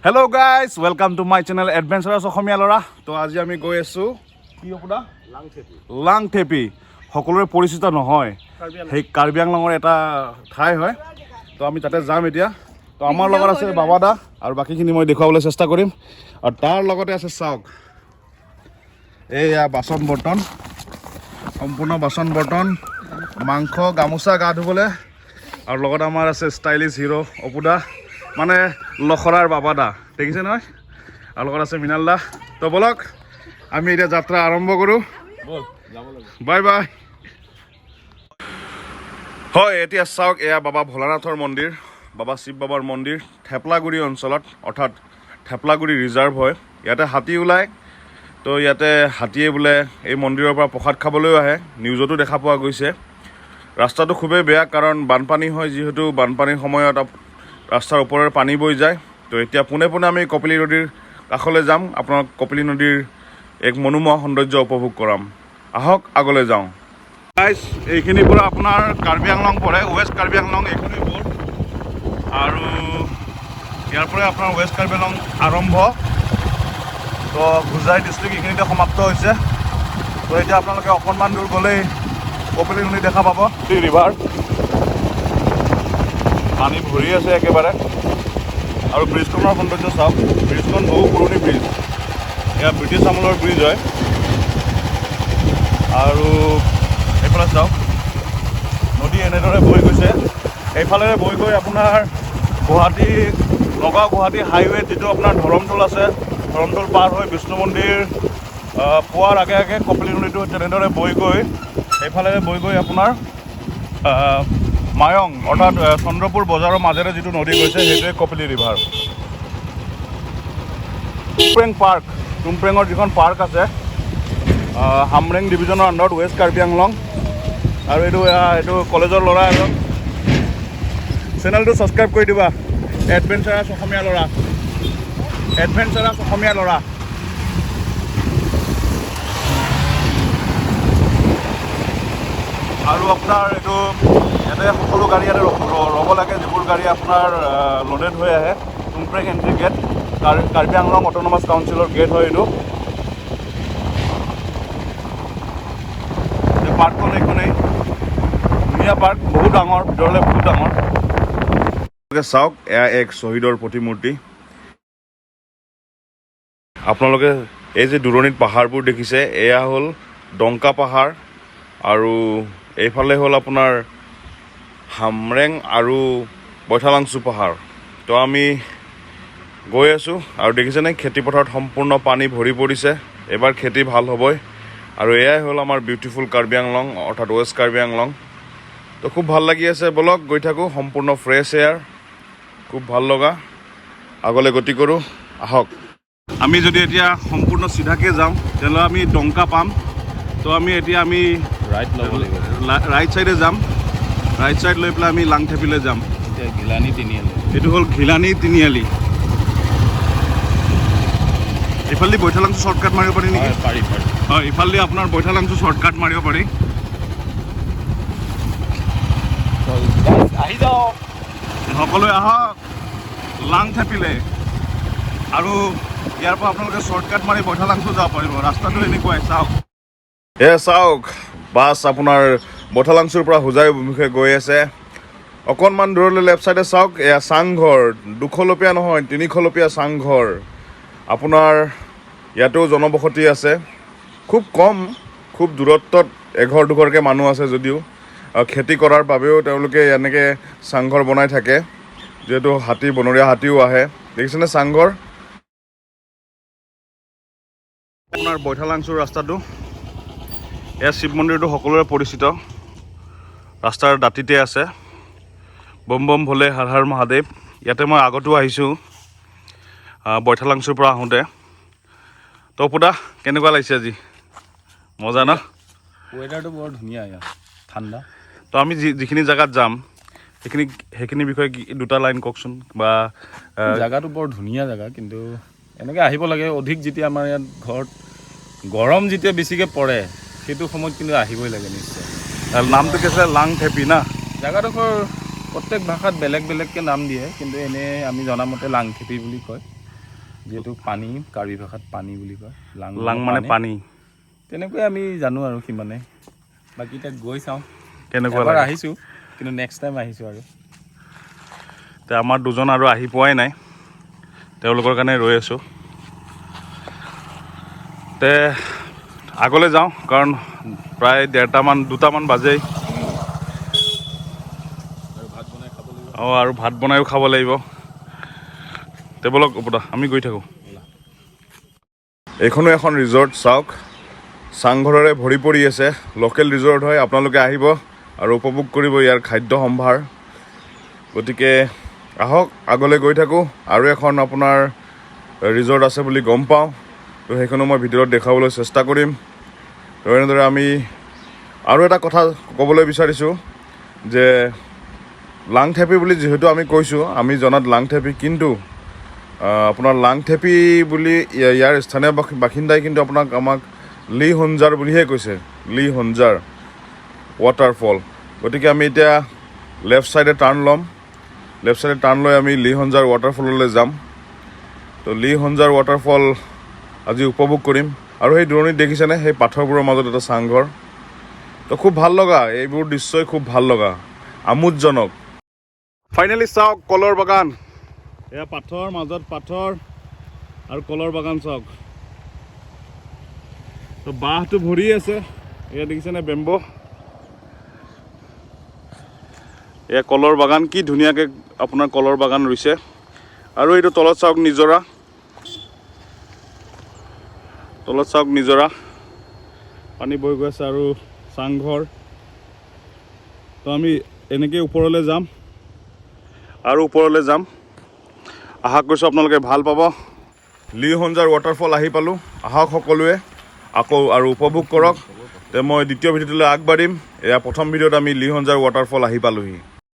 Hello guys, welcome to my channel Adventures অসমীয়া লৰা। তো আজি আমি গৈ আছো কি ওপৰা লাংথেপি সকলোৰে পৰিচিত নহয় সেই কাৰ্বিআংলঙৰ এটা ঠাই হয়। তো আমি তাতে যাম এতিয়া। তো আমাৰ লগত আছে বাবা দা আৰু বাকিখিনি মই দেখুৱাবলৈ চেষ্টা কৰিম। আৰু তাৰ লগতে আছে চাওক এইয়া বাচন বৰ্তন, সম্পূৰ্ণ বাচন বৰ্তন, মাংস, গামোচা গা ধুবলৈ, আৰু লগত আমাৰ আছে ষ্টাইলিছ হিৰো অপুদা, মানে লখৰাৰ বাবা দা, দেখিছে নহয়? আৰু লগত আছে মৃণাল দা। তো বলক আমি এতিয়া যাত্ৰা আৰম্ভ কৰোঁ। Bye bye. হয়, এতিয়া চাওক এয়া বাবা ভোলানাথৰ মন্দিৰ, বাবা শিৱ বাবাৰ মন্দিৰ, থেপলাগুৰি অঞ্চলত, অৰ্থাৎ থেপলাগুৰি ৰিজাৰ্ভ হয়। ইয়াতে হাতী ওলায়। তো ইয়াতে হাতীয়ে বোলে এই মন্দিৰৰ পৰা প্ৰসাদ খাবলৈও আহে, নিউজতো দেখা পোৱা গৈছে। ৰাস্তাটো খুবেই বেয়া, কাৰণ বানপানী হয়, যিহেতু বানপানীৰ সময়ত ৰাস্তাৰ ওপৰেৰে পানী বৈ যায়। তো এতিয়া পোনে পোনে আমি কপিলী নদীৰ কাষলৈ যাম, আপোনাক কপিলী নদীৰ এক মনোমোহা সৌন্দৰ্য উপভোগ কৰাম। আহক আগলৈ যাওঁ। গাইজ, এইখিনিৰ পৰা আপোনাৰ কাৰ্বিআংলং পৰে, ৱেষ্ট কাৰ্বিআংলং এইখিনি বৰ্ড, আৰু ইয়াৰ পৰাই আপোনাৰ ৱেষ্ট কাৰ্বিআংলং আৰম্ভ। তো হোজাই ডিষ্ট্ৰিক্ট এইখিনিতে সমাপ্ত হৈছে। তো এতিয়া আপোনালোকে অকণমান দূৰ গ'লেই কপিলী নদী দেখা পাব, ৰিভাৰ, পানী ভৰি আছে একেবাৰে। আৰু ব্ৰিজখনৰ সৌন্দৰ্য চাওক, ব্ৰিজখন বহু পুৰণি ব্ৰিজ, এয়া ব্ৰিটিছ আমলৰ ব্ৰিজ হয়। আৰু এইফালে চাওক নদী এনেদৰে বৈ গৈছে, এইফালেৰে বৈ গৈ আপোনাৰ গুৱাহাটী, নগাঁও গুৱাহাটী হাইৱে যিটো আপোনাৰ ধৰমটোল আছে, ধৰমটোল পাৰ হৈ বিষ্ণু মন্দিৰ পোৱাৰ আগে আগে কপিলী নদীটো তেনেদৰে বৈ গৈ এইফালেৰে বৈ গৈ আপোনাৰ মায়ং, অৰ্থাৎ চন্দ্ৰপুৰ বজাৰৰ মাজেৰে যিটো নদী গৈছে সেইটোৱে কপিলী ৰিভাৰ। টুমপ্ৰেং পাৰ্ক, টুমপ্ৰেঙৰ যিখন পাৰ্ক আছে হামৰেং ডিভিজনৰ আণ্ডাৰত, ৱেষ্ট কাৰ্বিআংলং। আৰু এইটো কলেজৰ ল'ৰা এজন, চেনেলটো ছাবস্ক্ৰাইব কৰি দিবা, এডভেঞ্চাৰাছ অসমীয়া ল'ৰা, এডভেঞ্চাৰাছ অসমীয়া ল'ৰা। আৰু আপোনাৰ এইটো ইয়াতে সকলো গাড়ী ইয়াতে ৰ'ব লাগে, যিবোৰ গাড়ী আপোনাৰ লোডেড হৈ আহে। Tumpreng entry gate, Karbi Anglong autonomous কাউন্সিলৰ গেট হয় এইটো। পাৰ্কখন এইখনেই ধুনীয়া পাৰ্ক, বহুত ডাঙৰ, ভিতৰলৈ বহুত ডাঙৰ। চাওক এয়া এক শ্বহীদৰ প্ৰতিমূৰ্তি। আপোনালোকে এই যে দূৰণিত পাহাৰবোৰ দেখিছে, এয়া হ'ল টংকা পাহাৰ, আৰু এইফালে হ'ল আপোনাৰ হামৰেং আৰু বৈঠালাংচু পাহাৰ। তো আমি গৈ আছোঁ, আৰু দেখিছেনে খেতিপথাৰত সম্পূৰ্ণ পানী ভৰি পৰিছে, এইবাৰ খেতি ভাল হ'বই। আৰু এয়াই হ'ল আমাৰ বিউটিফুল কাৰ্বিআংলং, অৰ্থাৎ ৱেষ্ট কাৰ্বিআংলং। তো খুব ভাল লাগি আছে, বলক গৈ থাকোঁ, সম্পূৰ্ণ ফ্ৰেছ এয়াৰ, খুব ভাল লগা। আগলৈ গতি কৰোঁ, আহক। আমি যদি এতিয়া সম্পূৰ্ণ চিধাকৈ যাওঁ তেনেহ'লে আমি ডংকা পাম। তো আমি ৰাইট চাইডে যাম, ৰাইট চাইড লৈ পেলাই আমি লাংথেপিলৈ যাম। ঘিলানি তিনিআলি, এইটো হ'ল ঘিলানি তিনিআলি। ইফালেদি বৈঠালাংচু শ্বৰ্টকাট মাৰিব পাৰি নেকি? পাৰি। হয়, ইফালেদি আপোনাৰ বৈঠালাংচু শ্বৰ্টকাট মাৰিব পাৰি। আহি যাওক সকলোৱে, আহক লাংথেপিলে। আৰু ইয়াৰ পৰা আপোনালোকে শ্বৰ্টকাট মাৰি বৈঠালাংচু যাব পাৰিব। ৰাস্তাটো এনেকুৱাই, চাওক চাওক, বাছ আপোনাৰ বৈঠালাংচুৰ পৰা হোজাই অভিমুখে গৈ আছে। অকণমান দূৰলৈ লেফ্ট চাইডে চাওক, এয়া চাংঘৰ, 200 নহয় 300 চাংঘৰ। আপোনাৰ ইয়াতো জনবসতি আছে, খুব কম, খুব দূৰত্বত এঘৰ দুঘৰকৈ মানুহ আছে যদিও। খেতি কৰাৰ বাবেও তেওঁলোকে এনেকৈ চাংঘৰ বনাই থাকে, যিহেতু হাতী, বনৰীয়া হাতীও আহে। দেখিছেনে চাংঘৰ? আপোনাৰ বৈঠালাংচুৰ ৰাস্তাটো, এয়া শিৱ মন্দিৰটো সকলোৰে পৰিচিত, ৰাস্তাৰ দাঁতিতে আছে। বম বম ভোলে, হৰ হৰ মহাদেৱ। ইয়াতে মই আগতো আহিছোঁ বৈঠালাংচুৰ পৰা আহোঁতে। তো পুদা কেনেকুৱা লাগিছে আজি? মজা ন? ৱেডাৰটো বৰ ধুনীয়া, ইয়াত ঠাণ্ডা। তো আমি যিখিনি জেগাত যাম সেইখিনি বিষয়ে দুটা লাইন কওকচোন। বা জেগাটো বৰ ধুনীয়া জেগা, কিন্তু এনেকৈ আহিব লাগে। অধিক যেতিয়া আমাৰ ইয়াত ঘৰত গৰম যেতিয়া বেছিকৈ পৰে, সেইটো সময়ত কিন্তু আহিবই লাগে নিশ্চয়। নামটো কি আছিলে? লাংথেপি না? জেগাডোখৰ প্ৰত্যেক ভাষাত বেলেগ বেলেগকৈ নাম দিয়ে, কিন্তু এনেই আমি জনামতে লাংথেপি বুলি কয়। যিহেতু পানী কাৰ্বি ভাষাত পানী বুলি কয় লাং মানে পানী তেনেকৈ আমি জানো আৰু সিমানে বাকী এতিয়া গৈ চাওঁ কেনেকুৱা এবাৰ লাগে আহিছোঁ কিন্তু নেক্সট টাইম আহিছোঁ আৰু তে আমাৰ দুজন আৰু আহি পোৱাই নাই তেওঁলোকৰ কাৰণে ৰৈ আছোঁ তে আগলৈ যাওঁ কাৰণ প্ৰায় 2টামান বাজেই আৰু ভাত বনায়ো খাব লাগিব তে বলক ওপৰত আমি গৈ থাকোঁ এইখনো এখন ৰিজৰ্ট চাওক চাংঘৰেৰে ভৰি পৰি আছে লোকেল ৰিজৰ্ট হয় আপোনালোকে আহিব আৰু উপভোগ কৰিব ইয়াৰ খাদ্য সম্ভাৰ গতিকে আহক আগলৈ গৈ থাকোঁ আৰু এখন আপোনাৰ ৰিজৰ্ট আছে বুলি গম পাওঁ তো সেইখনো মই ভিডিঅ'ত দেখাবলৈ চেষ্টা কৰিম তো এনেদৰে আমি আৰু এটা কথা ক'বলৈ বিচাৰিছোঁ যে লাংথেপি বুলি যিহেতু আমি কৈছোঁ আমি জনাত লাংথেপি কিন্তু আপোনাৰ লাংথেপি বুলি ইয়াৰ স্থানীয় বাসিন্দাই কিন্তু আমাক লি-honjar বুলিহে কৈছে লি-honjar waterfall গতিকে আমি এতিয়া লেফ্ট ছাইডে টাৰ্ণ ল'ম লেফ্ট ছাইডে টাৰ্ণ লৈ আমি লি-honjar waterfallলৈ যাম তো লি-honjar waterfall আজি উপভোগ কৰিম আৰু সেই দূৰণিত দেখিছেনে সেই পাথৰবোৰৰ মাজত এটা চাংঘৰ তো খুব ভাল লগা এইবোৰ দৃশ্যই খুব ভাল লগা আমোদজনক ফাইনেলি চাওক কলৰ বাগান এয়া পাথৰ মাজত পাথৰ আৰু কলৰ বাগান চাওক তো বাঁহটো ভৰি আছে এয়া দেখিছেনে বেম্বো এয়া কলৰ বাগান কি ধুনীয়াকৈ আপোনাৰ কলৰ বাগান ৰুইছে আৰু এইটো তলত চাওক নিজৰা পানী বৈ গৈ আছে আৰু চাংঘৰ তো আমি এনেকৈ ওপৰলৈ যাম আশা কৰিছোঁ আপোনালোকে ভাল পাব লি-honjar waterfall আহি পালোঁ আহক সকলোৱে আকৌ আৰু উপভোগ কৰক তে মই দ্বিতীয় ভিডিঅ'টোলৈ আগবাঢ়িম এয়া প্ৰথম ভিডিঅ'ত আমি লি-honjar waterfall আহি পালোহি